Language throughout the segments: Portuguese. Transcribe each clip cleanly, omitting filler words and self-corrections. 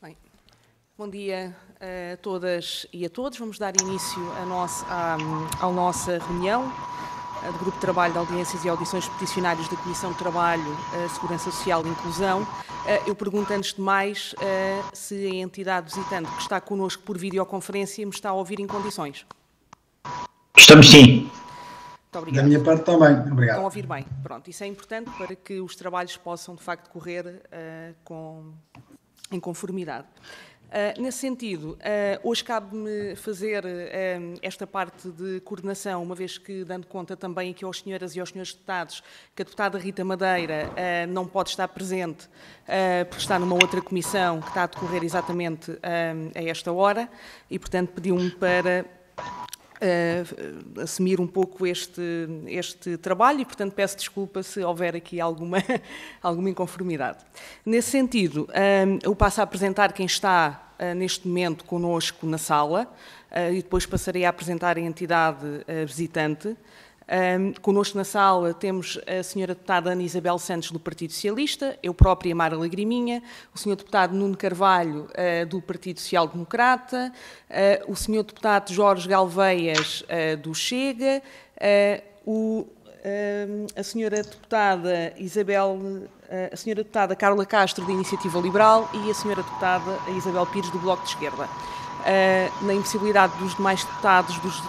Bem, bom dia a todas e a todos. Vamos dar início à nossa reunião do Grupo de Trabalho de Audiências e Audições de Peticionários da Comissão de Trabalho, Segurança Social e Inclusão. Eu pergunto, antes de mais, se a entidade visitante que está connosco por videoconferência me está a ouvir em condições. Estamos sim. Muito obrigado. Da minha parte também, obrigado. Estão a ouvir bem. Pronto, isso é importante para que os trabalhos possam, de facto, correr em conformidade. Nesse sentido, hoje cabe-me fazer esta parte de coordenação, uma vez que, dando conta também aqui aos senhoras e aos senhores deputados, que a deputada Rita Madeira não pode estar presente, porque está numa outra comissão que está a decorrer exatamente a esta hora, e, portanto, pediu-me para assumir um pouco este trabalho e, portanto, peço desculpa se houver aqui alguma inconformidade. Nesse sentido, eu passo a apresentar quem está neste momento connosco na sala e depois passarei a apresentar a entidade visitante. Connosco na sala temos a senhora deputada Ana Isabel Santos, do Partido Socialista, eu própria, Mara Lagriminha, o senhor deputado Nuno Carvalho, do Partido Social Democrata, o senhor deputado Jorge Galveias, do Chega, a senhora deputada a senhora deputada Carla Castro, da Iniciativa Liberal, e a senhora deputada Isabel Pires, do Bloco de Esquerda. Na impossibilidade dos demais deputados dos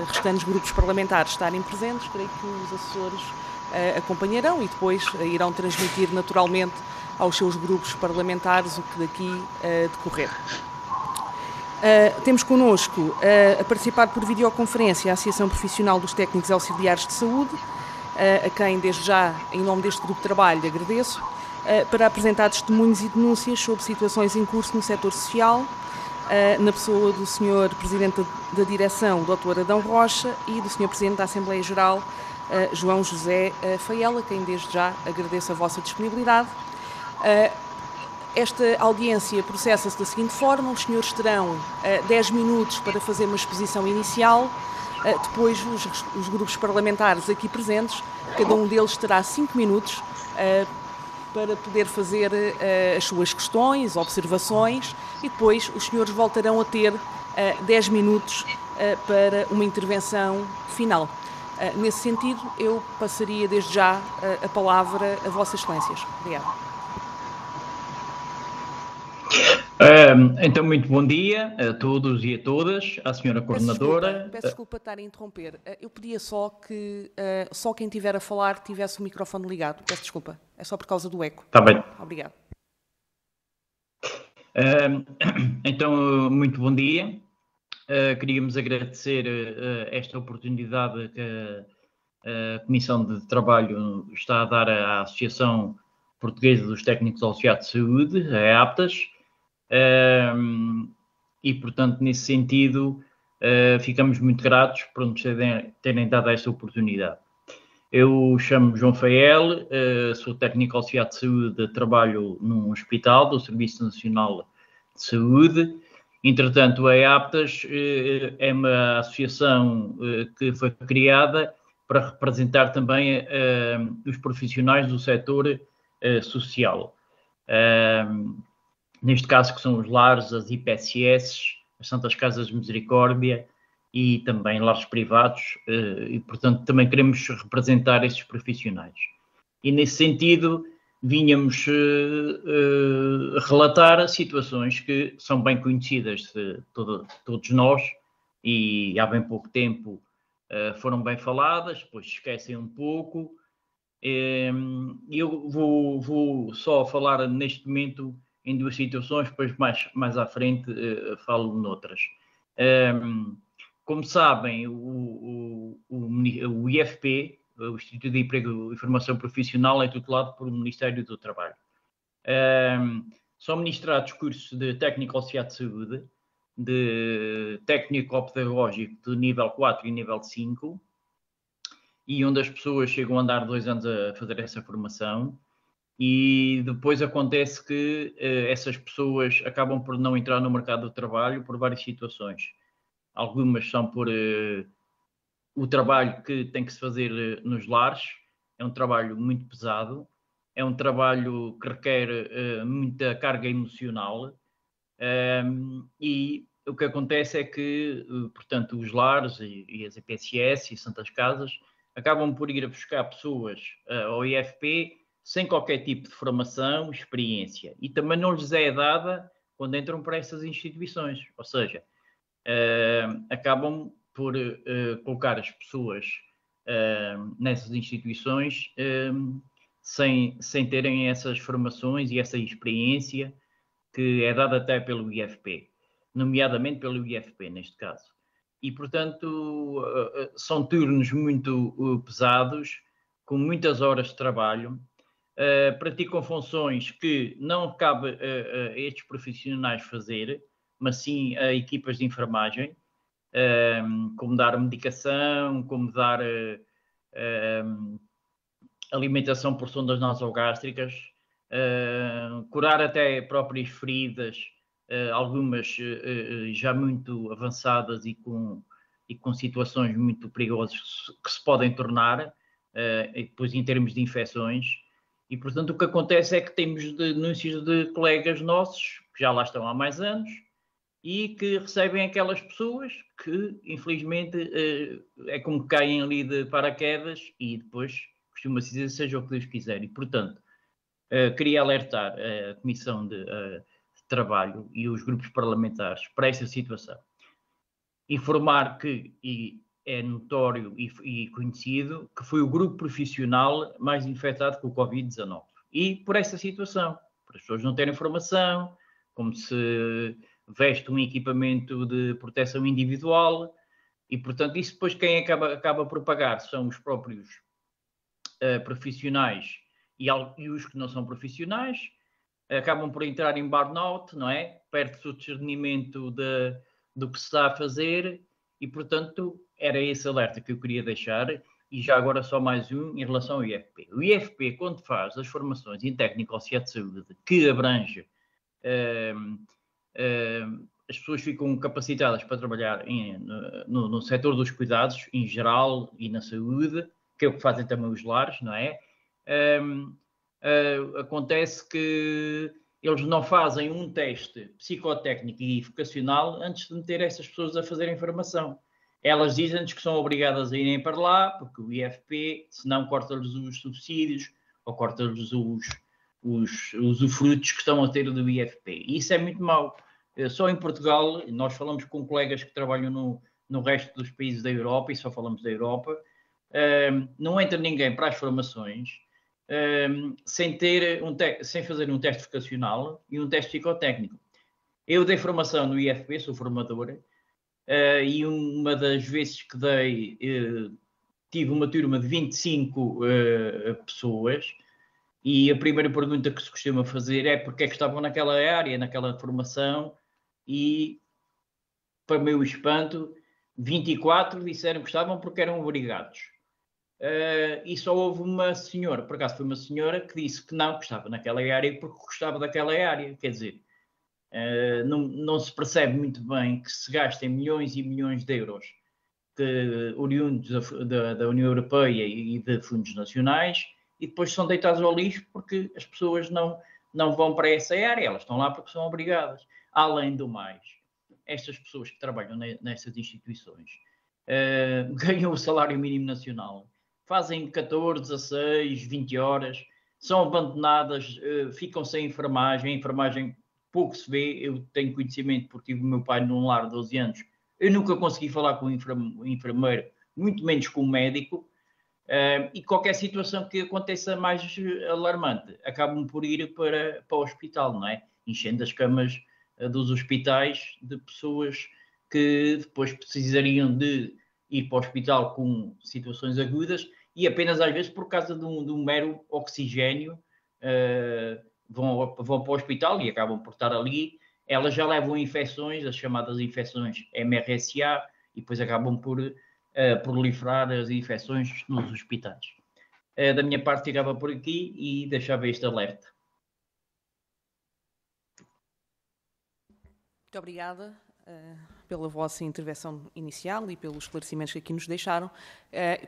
restantes grupos parlamentares estarem presentes, creio que os assessores acompanharão e depois irão transmitir naturalmente aos seus grupos parlamentares o que daqui decorrer. Temos connosco a participar por videoconferência a Associação Profissional dos Técnicos Auxiliares de Saúde, a quem desde já, em nome deste grupo de trabalho, agradeço, para apresentar testemunhos e denúncias sobre situações em curso no setor social, na pessoa do Sr. Presidente da Direção, Dr. Adão Rocha, e do Sr. Presidente da Assembleia Geral, João José Faiela, quem desde já agradeço a vossa disponibilidade. Esta audiência processa-se da seguinte forma: os senhores terão 10 minutos para fazer uma exposição inicial, depois os grupos parlamentares aqui presentes, cada um deles terá 5 minutos para poder fazer as suas questões, observações, e depois os senhores voltarão a ter 10 minutos para uma intervenção final. Nesse sentido, eu passaria desde já a palavra a Vossas Excelências. Obrigada. Então, muito bom dia a todos e a todas, à senhora coordenadora. Peço desculpa estar a interromper. Eu pedia só que só quem estiver a falar tivesse o microfone ligado. Peço desculpa. É só por causa do eco. Está bem. Obrigado. Então, muito bom dia. Queríamos agradecer esta oportunidade que a Comissão de Trabalho está a dar à Associação Portuguesa dos Técnicos Auxiliares de Saúde, a APTAS, e, portanto, nesse sentido, ficamos muito gratos por nos terem dado esta oportunidade. Eu chamo-me João Fael, sou técnico auxiliar de saúde, trabalho num hospital do Serviço Nacional de Saúde. Entretanto, a APTAS é uma associação que foi criada para representar também os profissionais do setor social. Neste caso, que são os lares, as IPSS, as Santas Casas de Misericórdia e também lares privados, e, portanto, também queremos representar estes profissionais. E, nesse sentido, vínhamos relatar situações que são bem conhecidas de todos nós e há bem pouco tempo foram bem faladas, depois esquecem um pouco. Eu vou só falar neste momento em duas situações, depois mais à frente falo noutras. Como sabem, o IFP, o Instituto de Emprego e Formação Profissional, é tutelado pelo Ministério do Trabalho. São ministrados cursos de técnico auxiliar de saúde, de técnico pedagógico de nível 4 e nível 5, e onde as pessoas chegam a andar 2 anos a fazer essa formação, e depois acontece que essas pessoas acabam por não entrar no mercado do trabalho por várias situações. Algumas são por o trabalho que tem que se fazer nos lares, é um trabalho muito pesado, é um trabalho que requer muita carga emocional, E o que acontece é que, portanto, os lares e as EPSS e Santas Casas acabam por ir a buscar pessoas ao IFP sem qualquer tipo de formação, experiência. E também não lhes é dada quando entram para essas instituições. Ou seja, acabam por colocar as pessoas nessas instituições sem terem essas formações e essa experiência que é dada até pelo IFP, nomeadamente pelo IFP neste caso. E, portanto, são turnos muito pesados, com muitas horas de trabalho, praticam funções que não cabe a estes profissionais fazer, mas sim a equipas de enfermagem, como dar medicação, como dar alimentação por sondas nasogástricas, curar até próprias feridas, algumas já muito avançadas e com situações muito perigosas que se podem tornar, e depois em termos de infecções. E, portanto, o que acontece é que temos denúncias de colegas nossos, que já lá estão há mais anos, e que recebem aquelas pessoas que, infelizmente, é como que caem ali de paraquedas e depois costuma-se dizer seja o que Deus quiser. E, portanto, queria alertar a Comissão de Trabalho e os grupos parlamentares para esta situação. Informar que, e é notório e conhecido, que foi o grupo profissional mais infectado com o Covid-19. E por essa situação, por as pessoas não terem formação, como se veste um equipamento de proteção individual, e, portanto, isso depois quem acaba por pagar são os próprios profissionais e os que não são profissionais, acabam por entrar em burnout, não é? Perde-se o discernimento do que se está a fazer e, portanto, era esse alerta que eu queria deixar. E já agora só mais um em relação ao IFP. O IFP, quando faz as formações em técnico auxiliar de saúde, que abrange as pessoas ficam capacitadas para trabalhar no setor dos cuidados, em geral, e na saúde, que é o que fazem também os lares, não é? Acontece que eles não fazem um teste psicotécnico e vocacional antes de meter essas pessoas a fazerem formação. Elas dizem-nos que são obrigadas a irem para lá, porque o IFP, senão corta-lhes os subsídios ou corta-lhes os usufrutos que estão a ter do IFP. E isso é muito mau. Só em Portugal, nós falamos com colegas que trabalham no resto dos países da Europa, e só falamos da Europa, não entra ninguém para as formações sem fazer um teste vocacional e um teste psicotécnico. Eu dei formação no IFP, sou formador, e uma das vezes que dei, tive uma turma de 25 pessoas, e a primeira pergunta que se costuma fazer é porque é que estavam naquela área, naquela formação, e, para meu espanto, 24 disseram que estavam porque eram obrigados. E só houve uma senhora, por acaso foi uma senhora, que disse que não, que estava naquela área porque gostava daquela área. Quer dizer, não se percebe muito bem que se gastem milhões e milhões de euros oriundos da União Europeia e de fundos nacionais e depois são deitados ao lixo porque as pessoas não vão para essa área, elas estão lá porque são obrigadas. Além do mais, estas pessoas que trabalham nessas instituições ganham o salário mínimo nacional, fazem 14, 16, 20 horas, são abandonadas, ficam sem enfermagem, a enfermagem pouco se vê, eu tenho conhecimento porque tive o meu pai num lar de 12 anos, eu nunca consegui falar com um enfermeiro, muito menos com um médico, e qualquer situação que aconteça mais alarmante, acabam por ir para o hospital, não é? Enchendo as camas dos hospitais de pessoas que depois precisariam de ir para o hospital com situações agudas e apenas às vezes por causa de um mero oxigênio vão para o hospital e acabam por estar ali. Elas já levam infecções, as chamadas infecções MRSA, e depois acabam por proliferar as infecções nos hospitais. Da minha parte ficava por aqui e deixava este alerta. Muito obrigada pela vossa intervenção inicial e pelos esclarecimentos que aqui nos deixaram.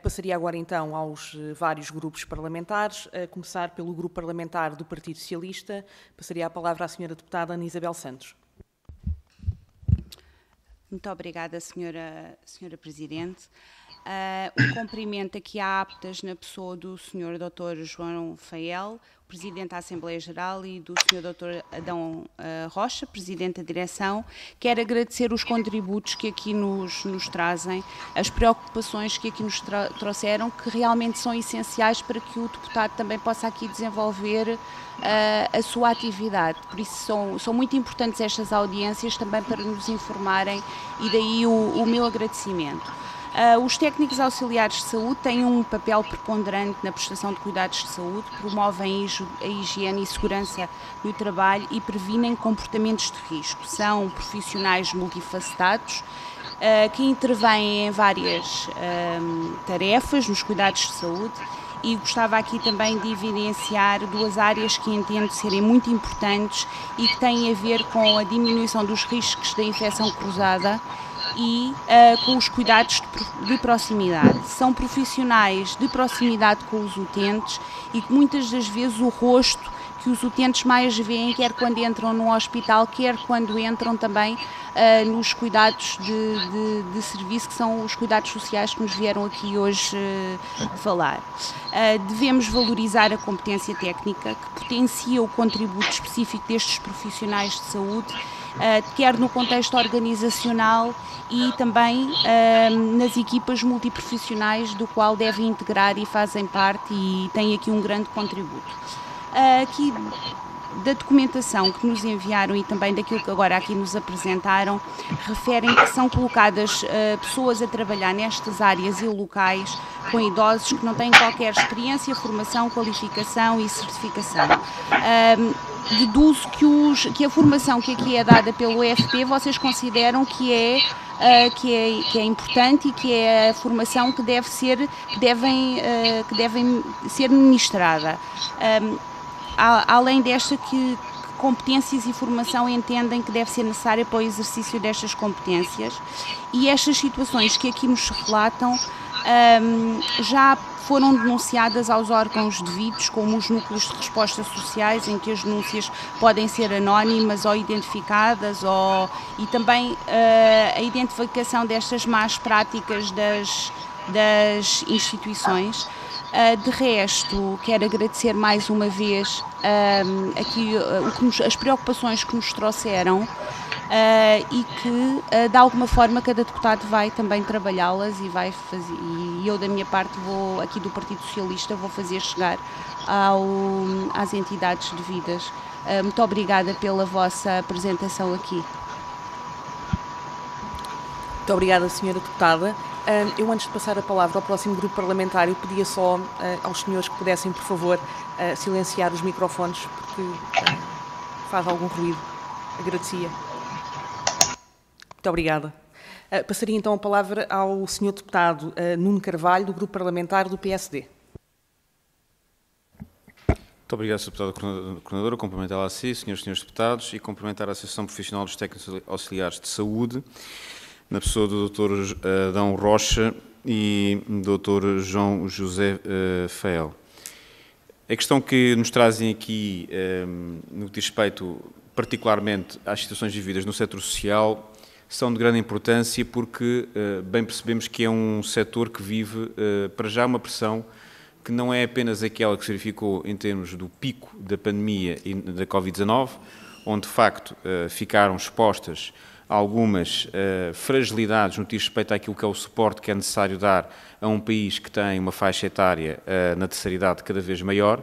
Passaria agora então aos vários grupos parlamentares, a começar pelo grupo parlamentar do Partido Socialista. Passaria a palavra à senhora deputada Ana Isabel Santos. Muito obrigada, senhora Presidente. Um cumprimento aqui à aptas na pessoa do Sr. Dr. João Fael, Presidente da Assembleia Geral, e do Sr. Dr. Adão Rocha, Presidente da Direção. Quero agradecer os contributos que aqui nos trazem, as preocupações que aqui nos trouxeram, que realmente são essenciais para que o deputado também possa aqui desenvolver a sua atividade. Por isso são muito importantes estas audiências também para nos informarem, e daí o meu agradecimento. Os técnicos auxiliares de saúde têm um papel preponderante na prestação de cuidados de saúde, promovem a higiene e segurança no trabalho e previnem comportamentos de risco. São profissionais multifacetados que intervêm em várias tarefas nos cuidados de saúde, e gostava aqui também de evidenciar duas áreas que entendo serem muito importantes e que têm a ver com a diminuição dos riscos da infecção cruzada e com os cuidados de proximidade. São profissionais de proximidade com os utentes e que muitas das vezes o rosto que os utentes mais veem, quer quando entram no hospital, quer quando entram também nos cuidados de serviço, que são os cuidados sociais que nos vieram aqui hoje falar. Devemos valorizar a competência técnica que potencia o contributo específico destes profissionais de saúde, quer no contexto organizacional e também nas equipas multiprofissionais do qual devem integrar e fazem parte, e têm aqui um grande contributo. Aqui da documentação que nos enviaram e também daquilo que agora aqui nos apresentaram, referem que são colocadas pessoas a trabalhar nestas áreas e locais com idosos que não têm qualquer experiência, formação, qualificação e certificação. Deduzo que a formação que aqui é dada pelo EFP, vocês consideram que é importante e que é a formação que devem ser ministrada. Além desta, que competências e formação entendem que deve ser necessária para o exercício destas competências, e estas situações que aqui nos relatam já foram denunciadas aos órgãos devidos, como os núcleos de resposta sociais, em que as denúncias podem ser anónimas ou identificadas, e também a identificação destas más práticas das instituições. De resto, quero agradecer mais uma vez aqui as preocupações que nos trouxeram e que, de alguma forma, cada deputado vai também trabalhá-las e vai fazer, e eu, da minha parte, aqui do Partido Socialista, vou fazer chegar às entidades devidas. Muito obrigada pela vossa apresentação aqui. Muito obrigada, Sra. Deputada. Eu, antes de passar a palavra ao próximo grupo parlamentar, pedia só aos senhores que pudessem, por favor, silenciar os microfones, porque faz algum ruído. Agradecia. Muito obrigada. Passaria então a palavra ao Sr. Deputado Nuno Carvalho, do grupo parlamentar do PSD. Muito obrigado, Sr. Deputado Coordenadora. Cumprimentá-la a si, senhores e senhores deputados, e cumprimentar a Associação Profissional dos Técnicos Auxiliares de Saúde, na pessoa do Dr. Adão Rocha e do Dr. João José Fael. A questão que nos trazem aqui, no que diz respeito particularmente às situações vividas no setor social, são de grande importância porque bem percebemos que é um setor que vive, para já, uma pressão que não é apenas aquela que se verificou em termos do pico da pandemia e da Covid-19, onde, de facto, ficaram expostas algumas fragilidades no que diz respeito àquilo que é o suporte que é necessário dar a um país que tem uma faixa etária na terceira idade cada vez maior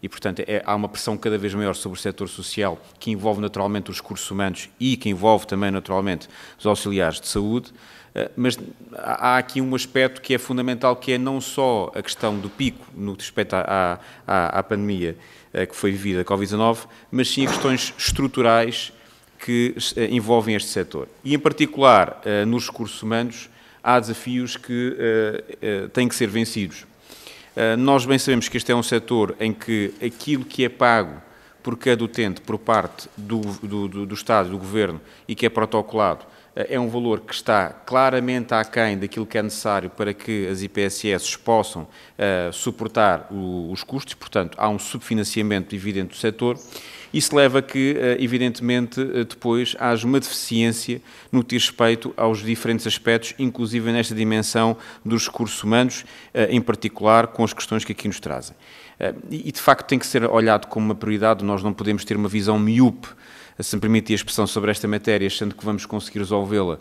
e, portanto, há uma pressão cada vez maior sobre o setor social, que envolve naturalmente os recursos humanos e que envolve também naturalmente os auxiliares de saúde, mas há aqui um aspecto que é fundamental, que é não só a questão do pico no que diz respeito à pandemia que foi vivida, a Covid-19, mas sim questões estruturais que envolvem este setor. E, em particular, nos recursos humanos, há desafios que têm que ser vencidos. Nós bem sabemos que este é um setor em que aquilo que é pago por cada utente por parte do Estado, do Governo, e que é protocolado, é um valor que está claramente aquém daquilo que é necessário para que as IPSS possam suportar os custos, portanto, há um subfinanciamento evidente do setor. Isso leva a que, evidentemente, depois haja uma deficiência no que diz respeito aos diferentes aspectos, inclusive nesta dimensão dos recursos humanos, em particular com as questões que aqui nos trazem. E, de facto, tem que ser olhado como uma prioridade, nós não podemos ter uma visão miúpe, se me permite a expressão, sobre esta matéria, achando que vamos conseguir resolvê-la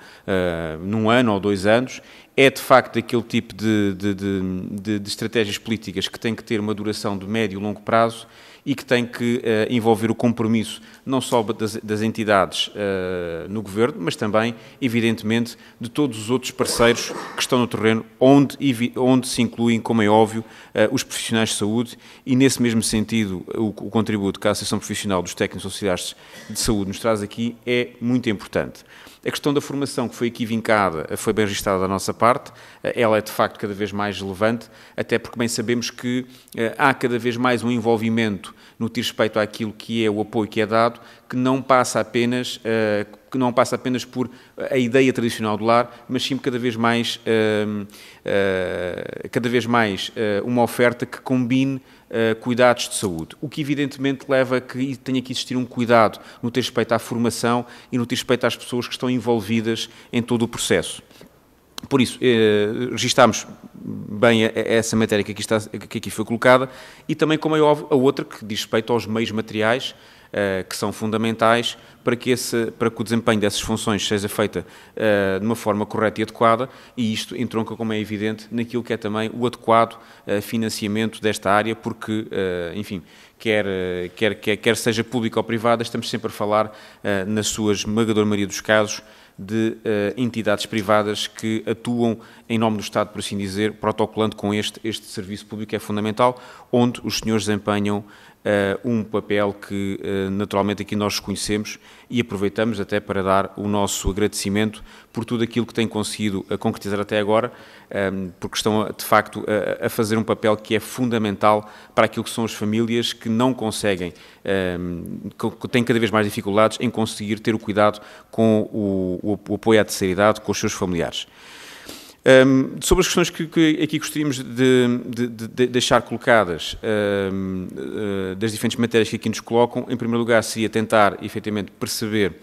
num ano ou 2 anos. É, de facto, aquele tipo de estratégias políticas que tem que ter uma duração de médio e longo prazo e que tem que envolver o compromisso não só das entidades no Governo, mas também, evidentemente, de todos os outros parceiros que estão no terreno, onde se incluem, como é óbvio, os profissionais de saúde, e nesse mesmo sentido o contributo que a Associação Profissional dos Técnicos Auxiliares de Saúde nos traz aqui é muito importante. A questão da formação que foi aqui vincada foi bem registrada da nossa parte, ela é de facto cada vez mais relevante, até porque bem sabemos que há cada vez mais um envolvimento no que diz respeito àquilo que é o apoio que é dado, que não passa apenas por a ideia tradicional do lar, mas sim cada vez mais uma oferta que combine cuidados de saúde, o que evidentemente leva a que tenha que existir um cuidado no que diz respeito à formação e no que diz respeito às pessoas que estão envolvidas em todo o processo. Por isso, registámos bem essa matéria que aqui foi colocada e também, como é óbvio, a outra que diz respeito aos meios materiais, que são fundamentais para que o desempenho dessas funções seja feita de uma forma correta e adequada, e isto entronca, como é evidente, naquilo que é também o adequado financiamento desta área, porque, enfim, quer seja pública ou privada, estamos sempre a falar, na sua esmagadora maioria dos casos, de entidades privadas que atuam em nome do Estado, por assim dizer, protocolando com este serviço público, que é fundamental, onde os senhores desempenham um papel que naturalmente aqui nós reconhecemos e aproveitamos até para dar o nosso agradecimento por tudo aquilo que têm conseguido concretizar até agora, porque estão de facto a fazer um papel que é fundamental para aquilo que são as famílias que não conseguem, que têm cada vez mais dificuldades em conseguir ter o cuidado com o apoio à terceira idade, com os seus familiares. Sobre as questões que aqui gostaríamos de deixar colocadas, das diferentes matérias que aqui nos colocam, em primeiro lugar seria tentar, efetivamente, perceber,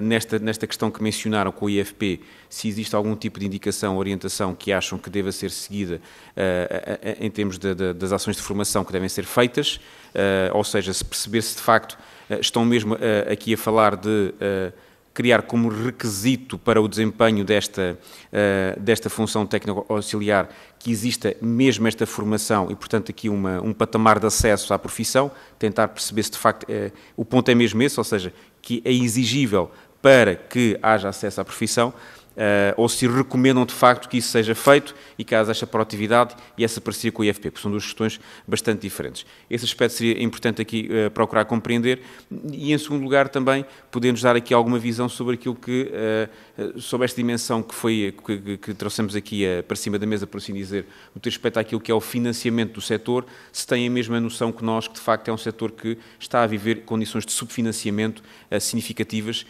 nesta questão que mencionaram com o IFP, se existe algum tipo de indicação, orientação que acham que deva ser seguida em termos das ações de formação que devem ser feitas, ou seja, se perceber se de facto estão mesmo aqui a falar de criar como requisito para o desempenho desta função técnico-auxiliar que exista mesmo esta formação e, portanto, aqui um patamar de acesso à profissão, tentar perceber se de facto o ponto é mesmo esse, ou seja, que é exigível para que haja acesso à profissão, ou se recomendam de facto que isso seja feito e que haja esta proatividade e essa parceria com o IFP, porque são duas questões bastante diferentes. Esse aspecto seria importante aqui procurar compreender e, em segundo lugar, também poder-nos dar aqui alguma visão sobre aquilo que, sobre esta dimensão que trouxemos aqui para cima da mesa, por assim dizer, no que diz respeito àquilo que é o financiamento do setor, se têm a mesma noção que nós, que de facto é um setor que está a viver condições de subfinanciamento significativas,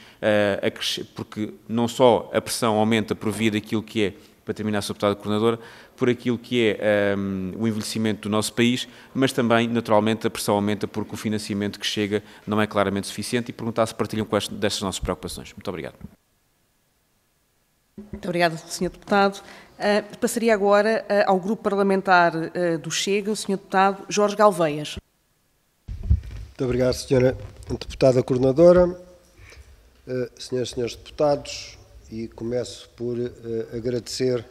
porque não só a pressão aumenta por via daquilo que é, para terminar, Sr. Deputada Coordenadora, por aquilo que é o envelhecimento do nosso país, mas também, naturalmente, a pressão aumenta porque o financiamento que chega não é claramente suficiente, e perguntar se partilham com destas nossas preocupações. Muito obrigado. Muito obrigada, Sr. Deputado. Passaria agora ao Grupo Parlamentar do Chega, o Sr. Deputado Jorge Galveias. Muito obrigado, Sra. Deputada Coordenadora, Senhoras e Senhores Deputados, e começo por agradecer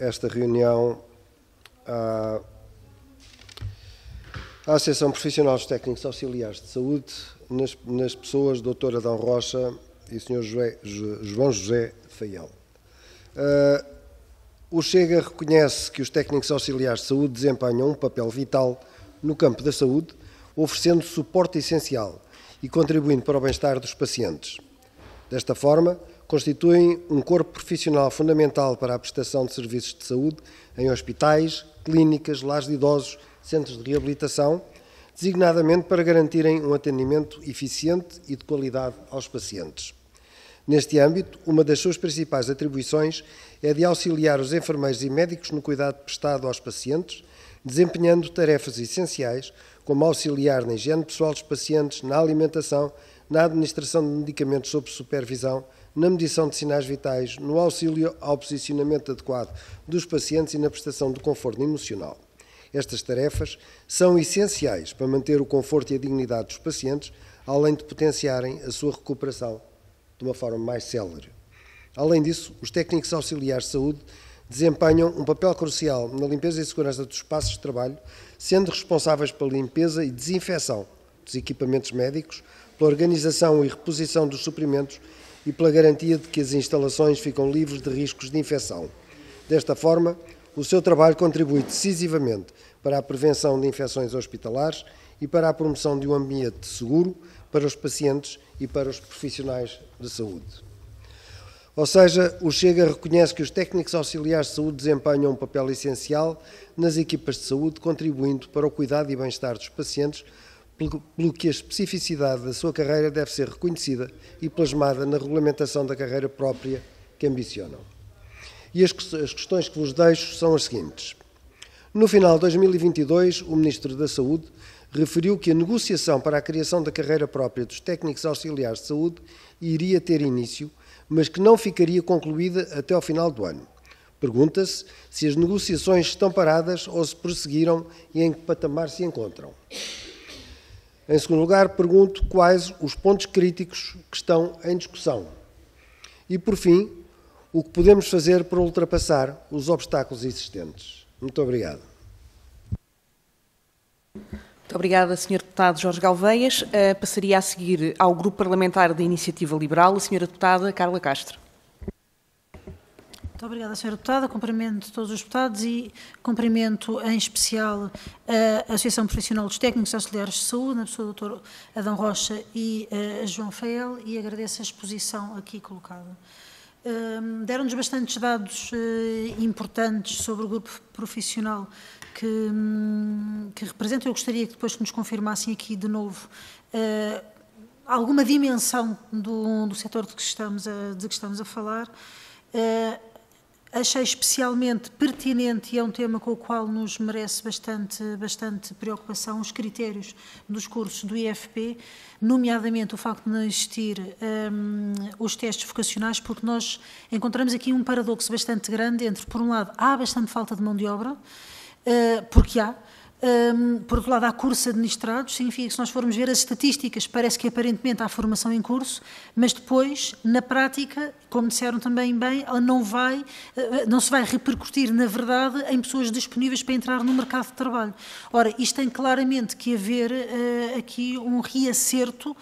esta reunião à Associação Profissional dos Técnicos Auxiliares de Saúde, nas pessoas do Dr. Adão Rocha e Sr. João José Faiel. O Chega reconhece que os técnicos auxiliares de saúde desempenham um papel vital no campo da saúde, oferecendo suporte essencial e contribuindo para o bem-estar dos pacientes. Desta forma, constituem um corpo profissional fundamental para a prestação de serviços de saúde em hospitais, clínicas, lares de idosos, centros de reabilitação, designadamente para garantirem um atendimento eficiente e de qualidade aos pacientes. Neste âmbito, uma das suas principais atribuições é de auxiliar os enfermeiros e médicos no cuidado prestado aos pacientes desempenhando tarefas essenciais, como auxiliar na higiene pessoal dos pacientes, na alimentação, na administração de medicamentos sob supervisão, na medição de sinais vitais, no auxílio ao posicionamento adequado dos pacientes e na prestação do conforto emocional. Estas tarefas são essenciais para manter o conforto e a dignidade dos pacientes, além de potenciarem a sua recuperação de uma forma mais célere. Além disso, os técnicos auxiliares de saúde desempenham um papel crucial na limpeza e segurança dos espaços de trabalho, sendo responsáveis pela limpeza e desinfecção dos equipamentos médicos, pela organização e reposição dos suprimentos e pela garantia de que as instalações ficam livres de riscos de infecção. Desta forma, o seu trabalho contribui decisivamente para a prevenção de infecções hospitalares e para a promoção de um ambiente seguro para os pacientes e para os profissionais de saúde. Ou seja, o Chega reconhece que os técnicos auxiliares de saúde desempenham um papel essencial nas equipas de saúde, contribuindo para o cuidado e bem-estar dos pacientes, pelo que a especificidade da sua carreira deve ser reconhecida e plasmada na regulamentação da carreira própria que ambicionam. E as questões que vos deixo são as seguintes. No final de 2022, o Ministro da Saúde referiu que a negociação para a criação da carreira própria dos técnicos auxiliares de saúde iria ter início, mas que não ficaria concluída até ao final do ano. Pergunta-se se as negociações estão paradas ou se prosseguiram e em que patamar se encontram. Em segundo lugar, pergunto quais os pontos críticos que estão em discussão. E, por fim, o que podemos fazer para ultrapassar os obstáculos existentes. Muito obrigado. Muito obrigada, Sr. Deputado Jorge Galveias. Passaria a seguir ao Grupo Parlamentar da Iniciativa Liberal, a Sra. Deputada Carla Castro. Muito obrigada, Sra. Deputada. Cumprimento todos os deputados e cumprimento em especial a Associação Profissional dos Técnicos Auxiliares de Saúde, na pessoa do Dr. Adão Rocha e a João Fael, e agradeço a exposição aqui colocada. Deram-nos bastantes dados importantes sobre o grupo profissional que representa. Eu gostaria que depois nos confirmassem aqui de novo alguma dimensão do setor de que estamos a falar. Achei especialmente pertinente, e é um tema com o qual nos merece bastante preocupação, os critérios dos cursos do IFP, nomeadamente o facto de não existir os testes vocacionais, porque nós encontramos aqui um paradoxo bastante grande entre, por um lado, há bastante falta de mão de obra, porque há. Por outro lado, há cursos administrados, significa que se nós formos ver as estatísticas, parece que aparentemente há formação em curso, mas depois, na prática, como disseram também bem, ela não se vai repercutir, na verdade, em pessoas disponíveis para entrar no mercado de trabalho. Ora, isto tem claramente que haver aqui um reacerto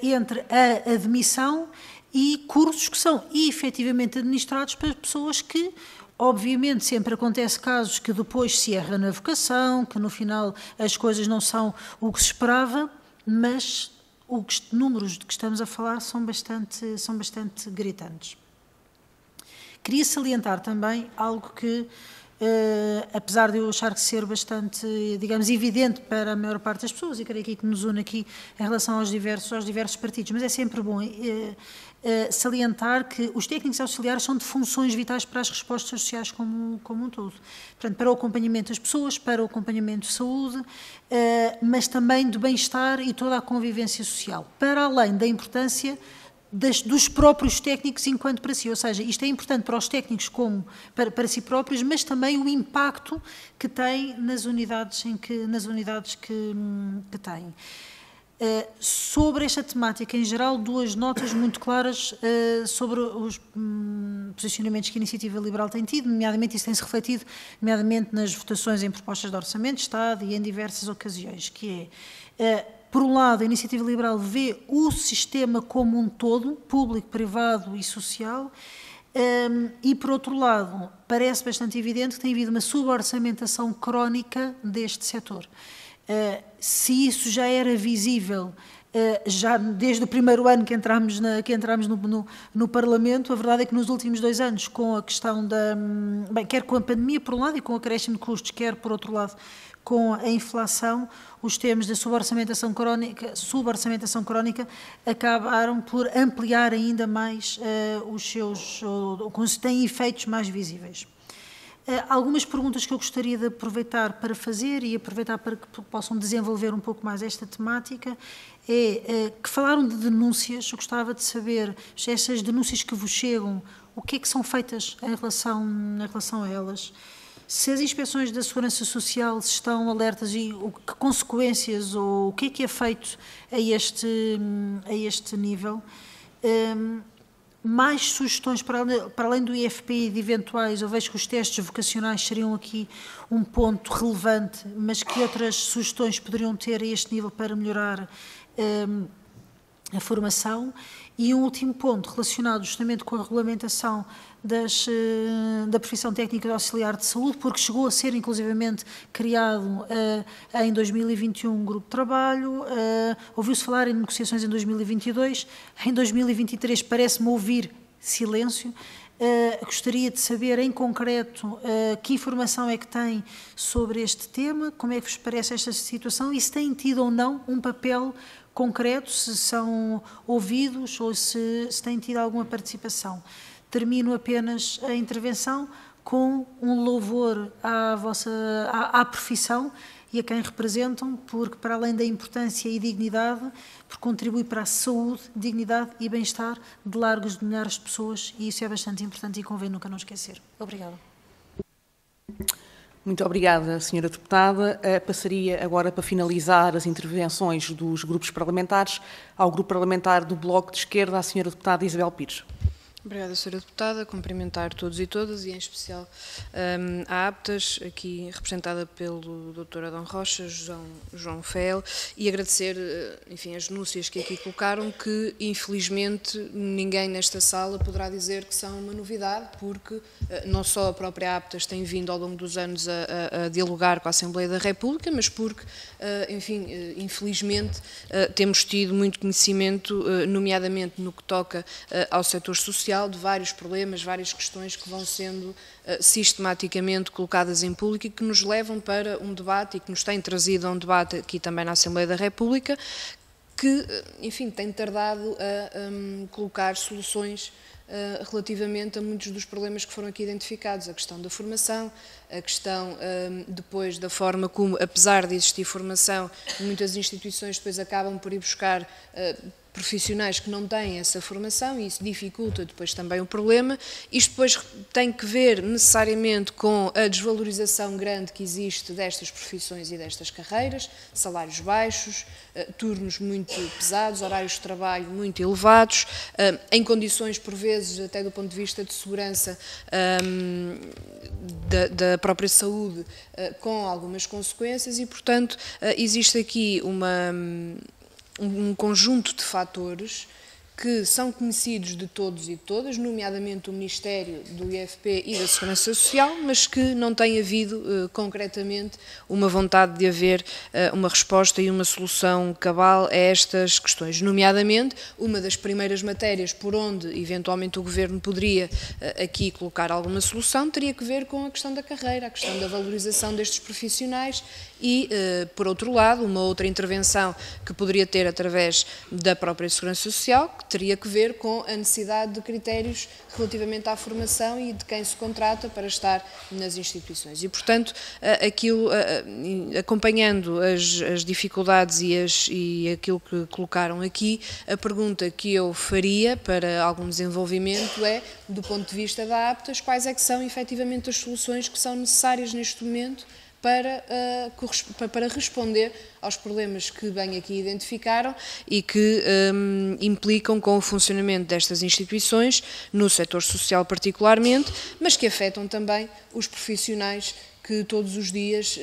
entre a admissão e cursos que são efetivamente administrados para pessoas que, obviamente, sempre acontece casos que depois se erra na vocação, que no final as coisas não são o que se esperava, mas os números de que estamos a falar são bastante gritantes. Queria salientar também algo que, apesar de eu achar que ser bastante, digamos, evidente para a maior parte das pessoas, e creio que nos une aqui em relação aos diversos partidos, mas é sempre bom salientar que os técnicos auxiliares são de funções vitais para as respostas sociais como um todo. Portanto, para o acompanhamento das pessoas, para o acompanhamento de saúde, mas também do bem-estar e toda a convivência social, para além da importância dos próprios técnicos enquanto para si, ou seja, isto é importante para os técnicos como para si próprios, mas também o impacto que tem nas unidades que têm. Sobre esta temática em geral, duas notas muito claras sobre os posicionamentos que a Iniciativa Liberal tem tido, nomeadamente isso tem-se refletido, nomeadamente nas votações em propostas de Orçamento de Estado e em diversas ocasiões, que é, por um lado, a Iniciativa Liberal vê o sistema como um todo, público, privado e social, e, por outro lado, parece bastante evidente que tem havido uma suborçamentação crónica deste setor. Se isso já era visível já desde o primeiro ano que entramos no Parlamento, a verdade é que nos últimos 2 anos, com a questão quer com a pandemia por um lado e com o acréscimo de custos, quer por outro lado com a inflação, os termos da suborçamentação crónica acabaram por ampliar ainda mais têm efeitos mais visíveis. Algumas perguntas que eu gostaria de aproveitar para fazer e aproveitar para que possam desenvolver um pouco mais esta temática que falaram de denúncias. Eu gostava de saber, se essas denúncias que vos chegam, o que é que são feitas em relação a elas, se as inspeções da Segurança Social estão alertas e que consequências ou o que é feito a este nível. Mais sugestões para além do IFP e de eventuais, eu vejo que os testes vocacionais seriam aqui um ponto relevante, mas que outras sugestões poderiam ter a este nível para melhorar a formação. E um último ponto relacionado justamente com a regulamentação da profissão técnica de auxiliar de saúde, porque chegou a ser inclusivamente criado em 2021 um grupo de trabalho, ouviu-se falar em negociações em 2022, em 2023 parece-me ouvir silêncio. Gostaria de saber em concreto que informação é que tem sobre este tema, como é que vos parece esta situação e se têm tido ou não um papel concreto, se são ouvidos ou se têm tido alguma participação. Termino apenas a intervenção com um louvor à profissão e a quem representam, porque para além da importância e dignidade, porque contribui para a saúde, dignidade e bem-estar de largos de milhares de pessoas, e isso é bastante importante e convém nunca não esquecer. Obrigada. Muito obrigada, Sra. Deputada. Passaria agora, para finalizar as intervenções dos grupos parlamentares, ao Grupo Parlamentar do Bloco de Esquerda, à Sra. Deputada Isabel Pires. Obrigada, Sra. Deputada. Cumprimentar todos e todas e, em especial, a APTAS, aqui representada pelo Dr. Adão Rocha, João Fael, e agradecer, enfim, as denúncias que aqui colocaram, que, infelizmente, ninguém nesta sala poderá dizer que são uma novidade, porque não só a própria APTAS tem vindo ao longo dos anos a dialogar com a Assembleia da República, mas porque, enfim, infelizmente, temos tido muito conhecimento, nomeadamente no que toca ao setor social, de vários problemas, várias questões que vão sendo sistematicamente colocadas em público e que nos levam para um debate e que nos têm trazido a um debate aqui também na Assembleia da República, que, enfim, tem tardado a colocar soluções relativamente a muitos dos problemas que foram aqui identificados, a questão da formação, a questão depois da forma como, apesar de existir formação, muitas instituições depois acabam por ir buscar profissionais que não têm essa formação e isso dificulta depois também o problema. Isto depois tem que ver necessariamente com a desvalorização grande que existe destas profissões e destas carreiras, salários baixos, turnos muito pesados, horários de trabalho muito elevados, em condições, por vezes, até do ponto de vista de segurança da própria saúde, com algumas consequências e, portanto, existe aqui um conjunto de fatores que são conhecidos de todos e de todas, nomeadamente o Ministério do IFP e da Segurança Social, mas que não tem havido concretamente uma vontade de haver uma resposta e uma solução cabal a estas questões. Nomeadamente, uma das primeiras matérias por onde eventualmente o Governo poderia aqui colocar alguma solução teria que ver com a questão da carreira, a questão da valorização destes profissionais e, por outro lado, uma outra intervenção que poderia ter através da própria Segurança Social, que teria que ver com a necessidade de critérios relativamente à formação e de quem se contrata para estar nas instituições. E, portanto, acompanhando as dificuldades e aquilo que colocaram aqui, a pergunta que eu faria para algum desenvolvimento é, do ponto de vista da APTAS, quais é que são efetivamente as soluções que são necessárias neste momento para responder aos problemas que bem aqui identificaram e que implicam com o funcionamento destas instituições, no setor social particularmente, mas que afetam também os profissionais que todos os dias,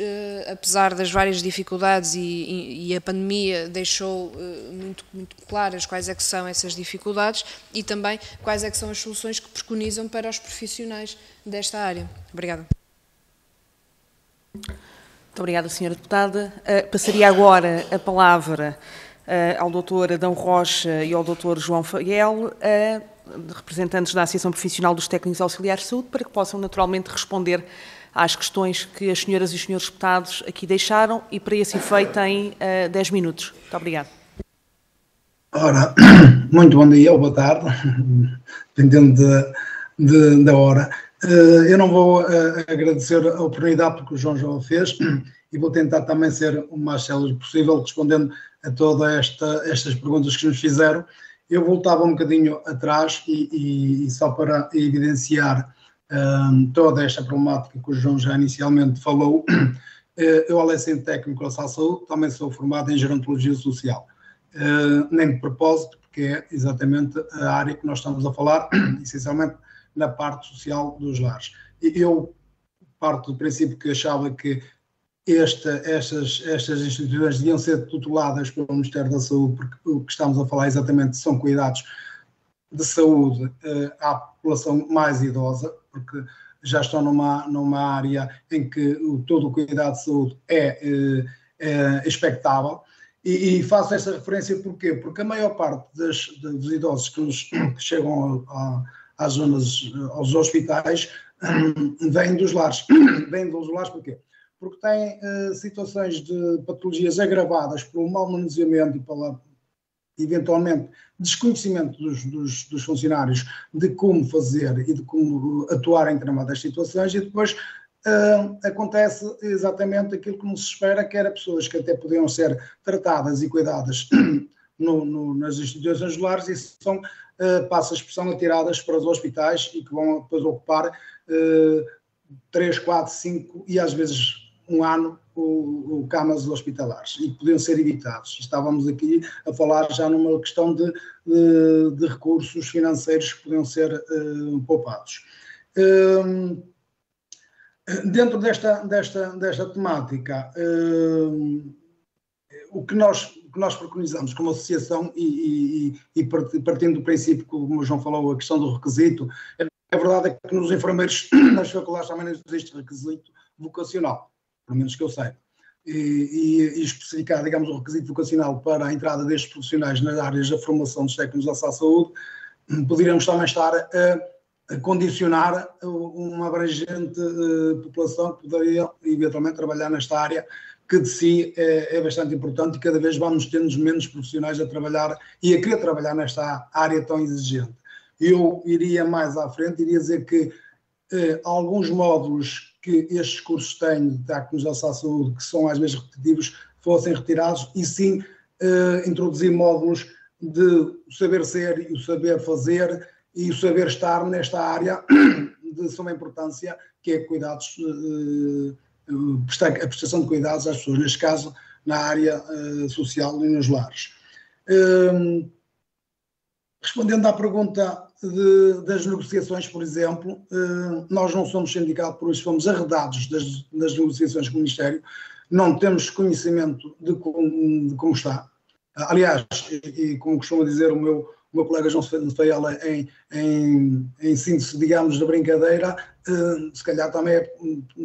apesar das várias dificuldades e a pandemia deixou muito claras quais é que são essas dificuldades e também quais é que são as soluções que preconizam para os profissionais desta área. Obrigada. Muito obrigada, Sra. Deputada. Passaria agora a palavra ao Dr. Adão Rocha e ao Dr. João Fael, representantes da Associação Profissional dos Técnicos Auxiliares de Saúde, para que possam naturalmente responder às questões que as senhoras e os senhores deputados aqui deixaram e, para esse efeito, têm 10 minutos. Muito obrigada. Ora, muito bom dia ou boa tarde, dependendo da hora. Eu não vou agradecer a oportunidade porque o João já o fez e vou tentar também ser o mais célere possível, respondendo a todas estas perguntas que nos fizeram. Eu voltava um bocadinho atrás e só para evidenciar toda esta problemática que o João já inicialmente falou. Eu, além de ser técnico da saúde, também sou formado em gerontologia social. Nem de propósito, porque é exatamente a área que nós estamos a falar, essencialmente na parte social dos lares. Eu parto do princípio que achava que estas instituições deviam ser tuteladas pelo Ministério da Saúde, porque o que estamos a falar exatamente são cuidados de saúde à população mais idosa, porque já estão numa área em que todo o cuidado de saúde é expectável. E faço essa referência porquê? Porque a maior parte dos idosos que chegam às zonas, aos hospitais, vêm dos lares. Vêm dos lares porquê? Porque têm situações de patologias agravadas pelo mau manuseamento e pela, eventualmente, desconhecimento dos funcionários de como fazer e de como atuar em determinadas situações, e depois acontece exatamente aquilo que nos espera, que era pessoas que até podiam ser tratadas e cuidadas nas instituições lares e são, passa a expressão, atiradas para os hospitais e que vão depois ocupar 3, 4, 5 e às vezes um ano o camas hospitalares e que podiam ser evitados. Estávamos aqui a falar já numa questão de recursos financeiros que podiam ser poupados. Dentro desta temática, o que nós preconizamos como associação e partindo do princípio, como o João falou, a questão do requisito, a verdade é que nos enfermeiros, nas faculdades também não existe requisito vocacional, pelo menos que eu sei. E especificar, digamos, o requisito vocacional para a entrada destes profissionais nas áreas da formação dos técnicos da saúde, poderíamos também estar a condicionar uma abrangente população que poderia eventualmente trabalhar nesta área, que de si é bastante importante e cada vez vamos tendo menos profissionais a trabalhar e a querer trabalhar nesta área tão exigente. Eu iria mais à frente, iria dizer que alguns módulos que estes cursos têm de técnicos da saúde, que são às vezes repetitivos, fossem retirados e sim introduzir módulos de saber ser e o saber fazer e o saber estar nesta área de suma importância, que é cuidados, a prestação de cuidados às pessoas, neste caso na área social e nos lares. Respondendo à pergunta das negociações, por exemplo, nós não somos sindicato, por isso fomos arredados das negociações com o Ministério, não temos conhecimento de como está. Aliás, e como costuma dizer o meu colega João Fael, em síntese, digamos, da brincadeira, se calhar também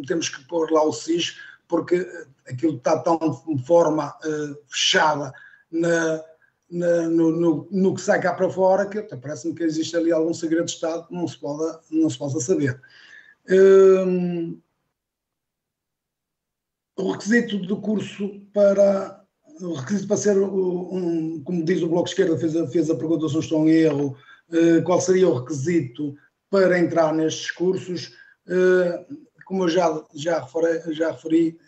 temos que pôr lá o SIS, porque aquilo está tão de forma fechada no que sai cá para fora, que parece-me que existe ali algum segredo de Estado que não se possa saber. O requisito do curso o requisito para ser, como diz o Bloco de Esquerda, fez a pergunta se eu estou em erro, qual seria o requisito para entrar nestes cursos? Como eu já referi,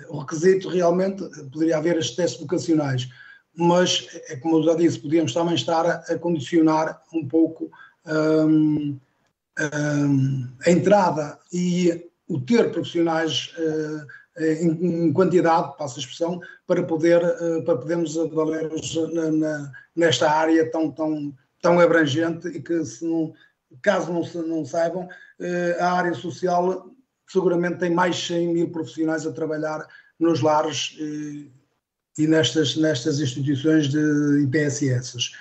o requisito realmente poderia haver estes testes vocacionais, mas, como eu já disse, podíamos também estar a condicionar um pouco a entrada e o ter profissionais em quantidade, passo a expressão, para podermos valer-nos nesta área tão abrangente e que, caso não saibam, a área social seguramente tem mais de 100 mil profissionais a trabalhar nos lares e nestas instituições de IPSS.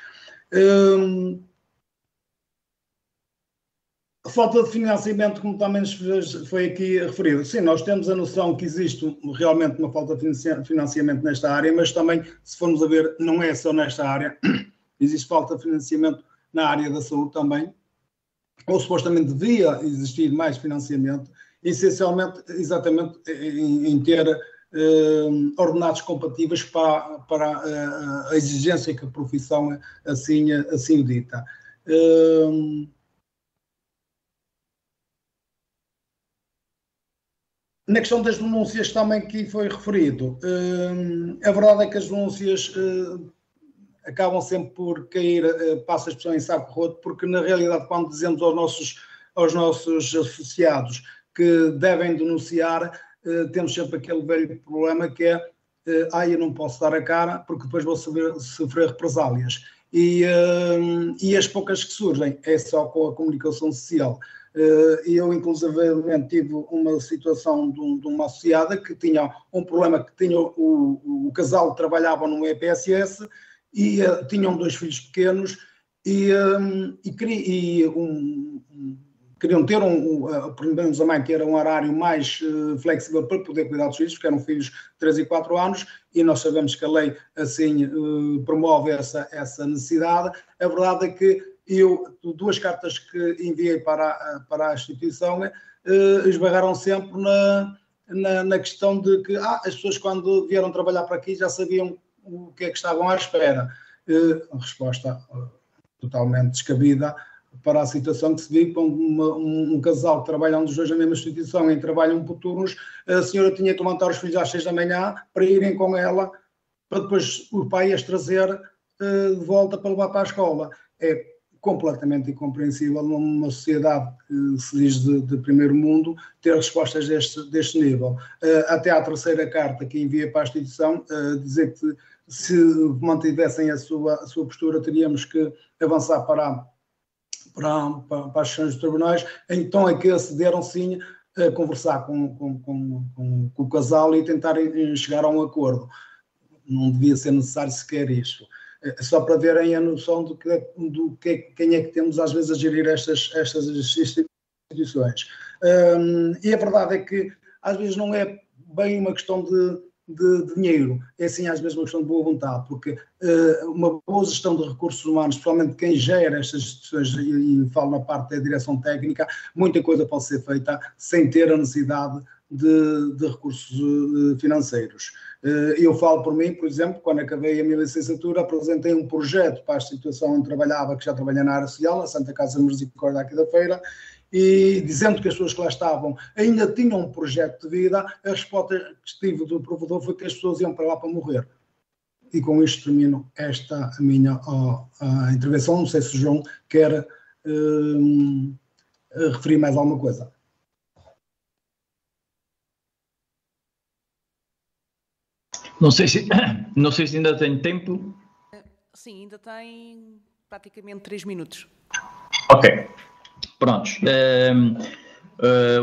A falta de financiamento, como também foi aqui referido, sim, nós temos a noção que existe realmente uma falta de financiamento nesta área, mas também, se formos a ver, não é só nesta área, existe falta de financiamento na área da saúde também, ou supostamente devia existir mais financiamento, essencialmente, exatamente, em ter ordenados compatíveis para a exigência que a profissão assim o dita. Na questão das denúncias também que foi referido, a verdade é que as denúncias acabam sempre por cair, passa a expressão, em saco roto, porque na realidade quando dizemos aos nossos associados que devem denunciar, temos sempre aquele velho problema que é eu não posso dar a cara porque depois vou sofrer represálias. E as poucas que surgem é só com a comunicação social. Eu, inclusive, tive uma situação de uma associada que tinha um problema, que tinha o casal que trabalhava no EPSS e tinham 2 filhos pequenos queriam ter pelo menos a mãe ter um horário mais flexível para poder cuidar dos filhos, porque eram filhos de 3 e 4 anos, e nós sabemos que a lei assim promove essa necessidade. A verdade é que eu, 2 cartas que enviei para a instituição, esbarraram sempre na questão de que as pessoas quando vieram trabalhar para aqui já sabiam o que é que estavam à espera. A resposta totalmente descabida para a situação que se vive com um casal que trabalha dos 2 na mesma instituição, em trabalham por turnos. A senhora tinha que levantar os filhos às 6 da manhã para irem com ela, para depois o pai as trazer de volta para levar para a escola. É completamente incompreensível numa sociedade que se diz de primeiro mundo ter respostas deste nível. Até à 3ª carta que enviei para a instituição, dizer que se mantivessem a sua postura teríamos que avançar para as sessões dos tribunais. Então é que acederam sim a conversar com o casal e tentarem chegar a um acordo. Não devia ser necessário sequer isso. Só para verem a noção quem é que temos às vezes a gerir estas instituições. E a verdade é que às vezes não é bem uma questão de dinheiro, é sim às vezes uma questão de boa vontade, porque uma boa gestão de recursos humanos, especialmente quem gera estas instituições, e falo na parte da direção técnica, muita coisa pode ser feita sem ter a necessidade de recursos financeiros. Eu falo por mim, por exemplo, quando acabei a minha licenciatura, apresentei um projeto para a instituição onde trabalhava, que já trabalha na área social, na Santa Casa de Misericórdia aqui da Feira, e dizendo que as pessoas que lá estavam ainda tinham um projeto de vida, a resposta que tive do provedor foi que as pessoas iam para lá para morrer. E com isto termino a minha intervenção. Não sei se o João quer referir mais alguma coisa. Não sei se ainda tem tempo. Sim, ainda tem praticamente 3 minutos. Ok, prontos.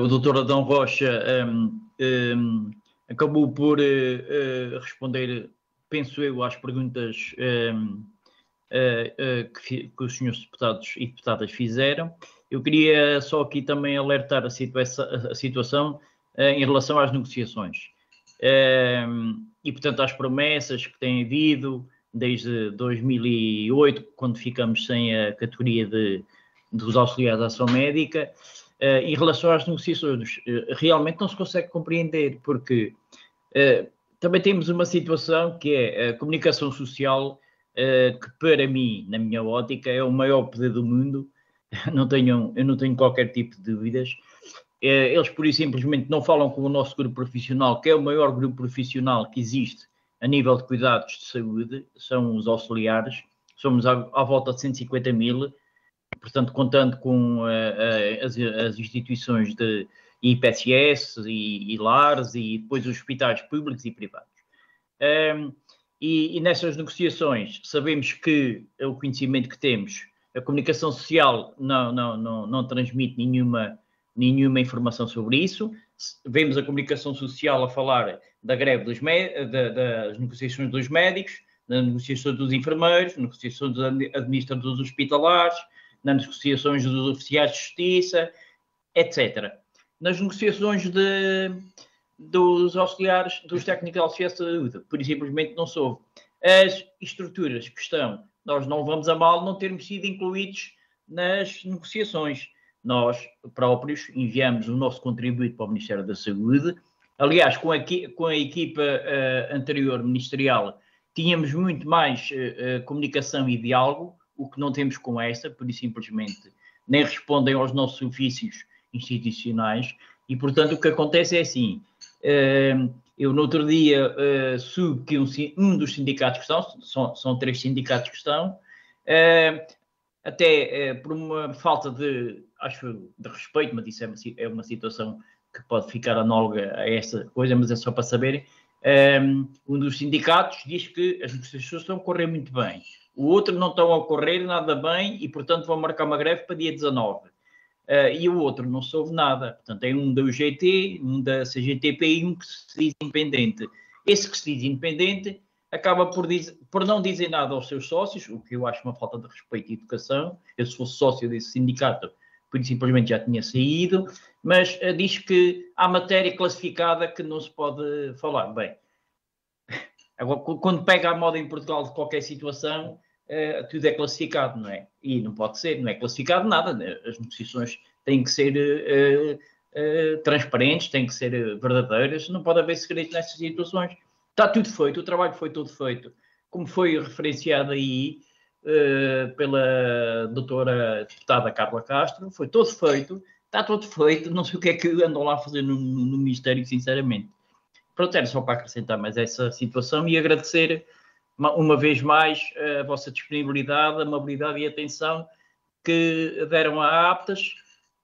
O Dr. Adão Rocha acabou por responder, penso eu, às perguntas que os senhores deputados e deputadas fizeram. Eu queria só aqui também alertar a situação em relação às negociações. E, portanto, às promessas que têm havido desde 2008, quando ficamos sem a categoria dos auxiliares de ação médica, em relação às negociações, realmente não se consegue compreender, porque também temos uma situação que é a comunicação social, que para mim, na minha ótica, é o maior poder do mundo. Eu não tenho qualquer tipo de dúvidas. Eles, por isso, simplesmente não falam com o nosso grupo profissional, que é o maior grupo profissional que existe a nível de cuidados de saúde, são os auxiliares. Somos à volta de 150 mil, portanto, contando com as instituições de IPSS e lares e depois os hospitais públicos e privados. E nessas negociações, sabemos que o conhecimento que temos, a comunicação social não transmite nenhuma informação sobre isso. Vemos a comunicação social a falar da greve das negociações dos médicos, das negociações dos enfermeiros, das negociações dos administradores hospitalares, nas negociações dos oficiais de justiça, etc. Nas negociações dos auxiliares, dos técnicos auxiliares de saúde, por simplesmente não soube. As estruturas que estão, nós não vamos a mal não termos sido incluídos nas negociações. Nós próprios enviamos o nosso contributo para o Ministério da Saúde. Aliás, com a equipa anterior ministerial, tínhamos muito mais comunicação e diálogo, o que não temos com esta, por isso simplesmente nem respondem aos nossos ofícios institucionais. E, portanto, o que acontece é assim, eu no outro dia soube que um dos sindicatos que são 3 sindicatos que estão, até por uma falta de respeito, mas isso é uma situação que pode ficar análoga a essa coisa, mas é só para saberem, um dos sindicatos diz que as negociações estão a correr muito bem, o outro não estão a correr nada bem e, portanto, vão marcar uma greve para dia 19. E o outro não soube nada. Portanto, tem um da UGT, um da CGTP e um que se diz independente. Esse que se diz independente acaba por não dizer nada aos seus sócios, o que eu acho uma falta de respeito e educação. Eu, se fosse sócio desse sindicato, simplesmente já tinha saído, mas diz que há matéria classificada que não se pode falar. Bem, agora, quando pega a moda em Portugal de qualquer situação, tudo é classificado, não é? E não pode ser, não é classificado nada. Né? As negociações têm que ser transparentes, têm que ser verdadeiras, não pode haver segredos nessas situações. Está tudo feito, o trabalho foi todo feito, como foi referenciado aí pela doutora deputada Carla Castro, foi todo feito, está todo feito, não sei o que é que andam lá a fazer no Ministério, sinceramente. Pronto, era só para acrescentar mais essa situação e agradecer uma vez mais a vossa disponibilidade, amabilidade e atenção que deram a aptas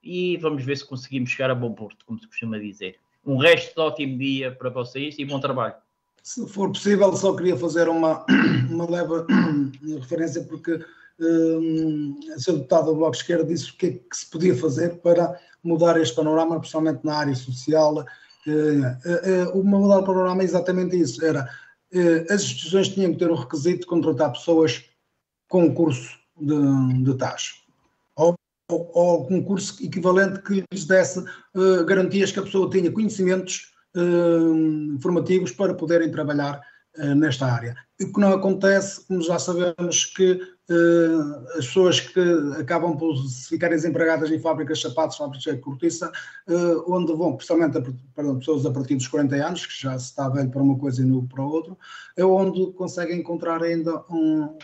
e vamos ver se conseguimos chegar a bom porto, como se costuma dizer. Um resto de ótimo dia para vocês e bom trabalho. Se for possível, só queria fazer uma leve referência, porque a Sra. Deputada do Bloco de Esquerda disse o que é que se podia fazer para mudar este panorama, principalmente na área social. Mudar o panorama é exatamente isso, era as instituições tinham que ter o requisito de contratar pessoas com curso de taxa, ou com curso equivalente que lhes desse garantias que a pessoa tinha conhecimentos formativos para poderem trabalhar nesta área. O que não acontece, como já sabemos, que as pessoas que acabam por ficarem desempregadas em fábricas de sapatos, fábricas de cortiça, onde vão, principalmente para pessoas a partir dos 40 anos, que já se está velho para uma coisa e novo para outra, é onde conseguem encontrar ainda um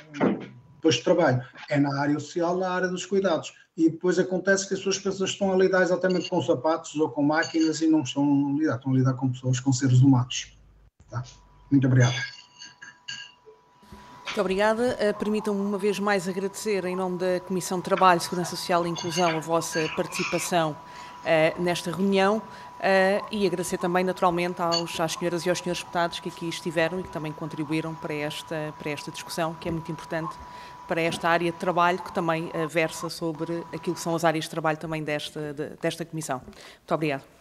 posto de trabalho. É na área social, na área dos cuidados. E depois acontece que as pessoas estão a lidar exatamente com sapatos ou com máquinas e não estão a lidar com pessoas, com seres humanos. Tá? Muito obrigado. Muito obrigada. Permitam-me uma vez mais agradecer, em nome da Comissão de Trabalho, Segurança Social e Inclusão, a vossa participação nesta reunião e agradecer também, naturalmente, às senhoras e aos senhores deputados que aqui estiveram e que também contribuíram para esta discussão, que é muito importante para esta área de trabalho, que também versa sobre aquilo que são as áreas de trabalho também desta Comissão. Muito obrigada.